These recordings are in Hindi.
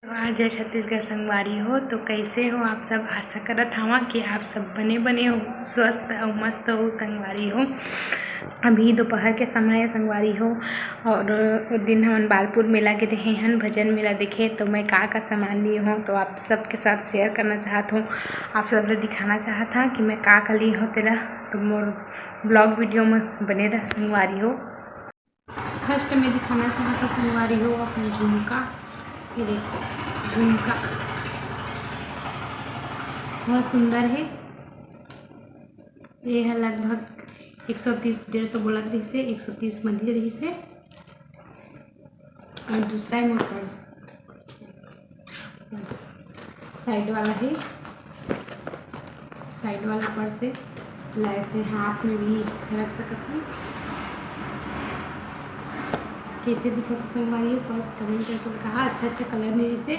जय छत्तीसगढ़ संगवारी हो। तो कैसे हो आप सब? आशा करत हवा कि आप सब बने हो, स्वस्थ और मस्त हो संगवारी हो। अभी दोपहर के समय है संगवारी हो, और उस दिन हम बालपुर मेला के रहे हन, भजन मेला देखे। तो मैं का सामान ली हूँ तो आप सबके साथ शेयर करना चाहत हूँ, आप सब दिखाना चाहत हूँ कि मैं का ली हूँ तेरा। तो मोर ब्लॉग वीडियो में बने रह संगवारी हो। फर्स्ट में दिखाना चाहता संगवारी हो अपने झुमका। ये देखो झुमका बहुत सुंदर है। ये है लगभग 130-150 बोलत रही से, 130 मध्य रही से। और दूसरा है पर्स, साइड वाला है, साइड वाला पर्स है। ऐसे हाथ में भी रख सकते हैं। कैसे दिखा संगवारी हो पर्स? कमेंट करके कहा। अच्छा कलर नहीं से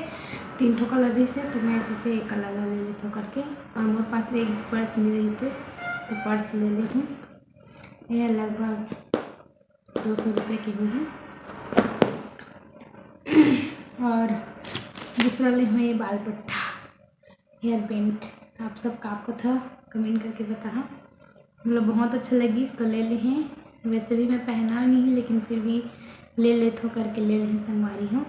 3 ठो कलर रही से, तो मैं सोचे एक कलर ले लेते हो करके। और मेरे पास एक पर्स नहीं रही से, तो पर्स ले ली हूँ। यह लगभग 200 रुपये की हुई है। और दूसरा ले हुए बाल पट्टा, हेयर पेंट। आप सब आपको था कमेंट करके बताना, मतलब बहुत अच्छा लगी तो ले ले हैं। वैसे भी मैं पहना नहीं, लेकिन फिर भी ले लेते हो करके ले लें संगवारी हो।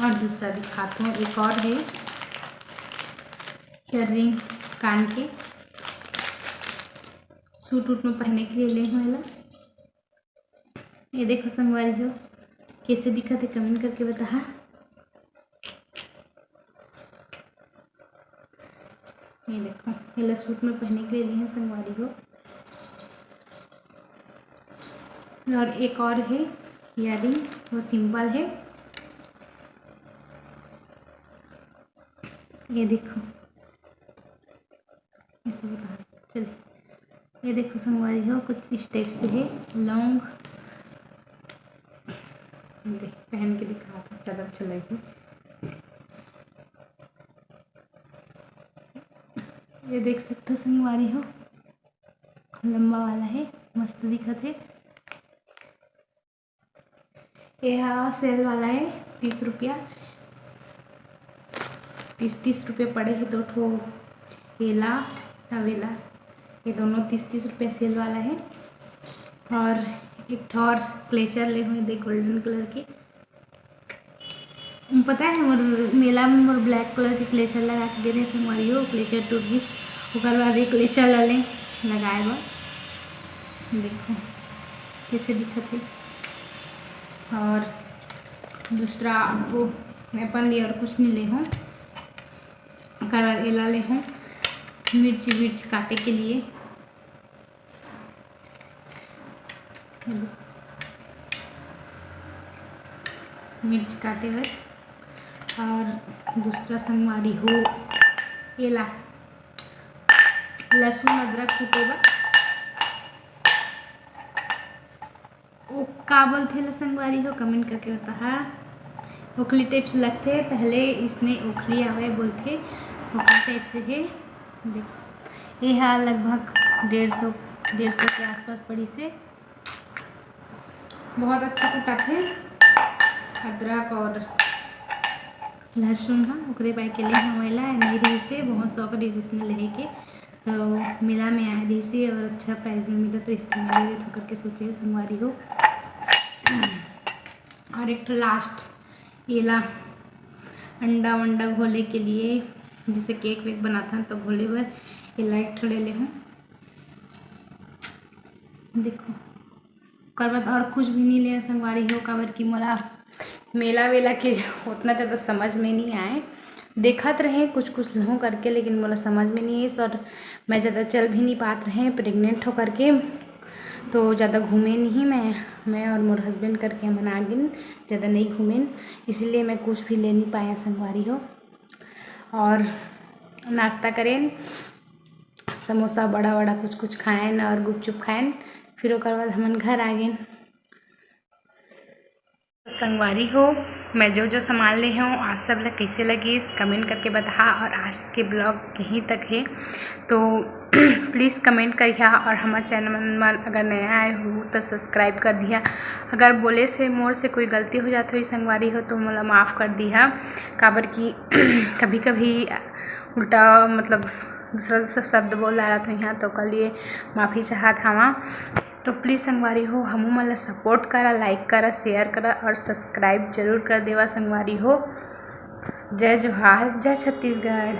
और दूसरा दिखाता हूँ, एक और है हेयर रिंग, कान के सूट वूट में पहनने के लिए ले हूँ। ये देखो संगवारी हो कैसे दिखा थे, कमेंट करके बता। ये देखो पहले सूट में पहनने के लिए हैं संगवारी हो। और एक और है इयररिंग, वो सिंपल है। ये देखो ऐसे बता, चलिए। ये देखो संगवारी हो कुछ इस टाइप से है, लॉन्ग। देख पहन के दिखा था, ज़्यादा अच्छा लगे। ये देख सकते हो संगवारी हो, लंबा वाला है, मस्त दिखत है। यह सेल वाला है, 30 रुपया, 30 रुपये पड़े हैं। 2 ठो केला टवेला, ये दोनों 30 रुपये सेल वाला है। और एक ठो और क्लेचर ले हुए देख, गोल्डन कलर के। पता है मोर मेला में मोर ब्लैक कलर के क्लेचर लगा के गिरे संगवारी हो, क्लेचर टूट गई। उसके बाद एक क्लेचर ले लें लगाए बा। देखो कैसे दिखत है। और दूसरा वो मैं अपन लिए और कुछ नहीं ले हूँ। उसके बाद एला ले हूँ मिर्च काटे के लिए। मिर्च काटे हुए। और दूसरा संगवारी हो एला लहसुन अदरक कूटे बा। वो का बोलते ला संगवारी हो, कमेंट करके बता। ओखली टाइप से लगते, पहले इसने ओखली आवे बोलते, ओखली टाइप से है। देख ये है लगभग 150 के आसपास पड़ी से। बहुत अच्छा कुटा थे अदरक और लहसुन हाँ ओकरे पाई के लिए हमेला नहीं रही से, बहुत शौक रही इसमें ले के। तो मेला में आए रही से और अच्छा प्राइस में मिला, तो इसमें ले तो करके सोचे संगवारी हो। और एक तो लास्ट एला अंडा वंडा घोले के लिए, जिसे केक वेक बनाता तो घोले पर एला एक थोड़े ले हूँ। देखो कर बाद और कुछ भी नहीं ले संगवारी हो, काबर की मोला मेला वेला के उतना ज़्यादा समझ में नहीं आए। देखत रहे कुछ लहूँ करके, लेकिन मोला समझ में नहीं है। और मैं ज़्यादा चल भी नहीं पात रहे, प्रेग्नेंट हो करके, तो ज़्यादा घूमे नहीं। मैं और मोर हस्बैंड करके हम आ गए, ज़्यादा नहीं घूमे, इसलिए मैं कुछ भी ले नहीं पाया संगवारी हो। और नाश्ता करें, समोसा बड़ा कुछ खाएं और गुपचुप खाएं। फिर ओकर बाद हमन घर आ गए संगवारी हो। मैं जो सामान ले हूँ आप सब लोग कैसे लगी कमेंट करके बता। और आज के ब्लॉग यहीं तक है तो प्लीज़ कमेंट करिए और हमारे चैनल में अगर नया आए हो तो सब्सक्राइब कर दिया। अगर बोले से मोर से कोई गलती हो जाती हुई संगवारी हो तो मतलब माफ़ कर दिया। काबर की कभी कभी उल्टा मतलब दूसरा शब्द बोल रहा था यहाँ तो कल लिए माफ़ी चाहत हवा। तो प्लीज़ संगवारी हो हमू मन ला सपोर्ट करा, लाइक करा, शेयर करा और सब्सक्राइब जरूर कर देवा संगवारी हो। जय जोहार, जय छत्तीसगढ़।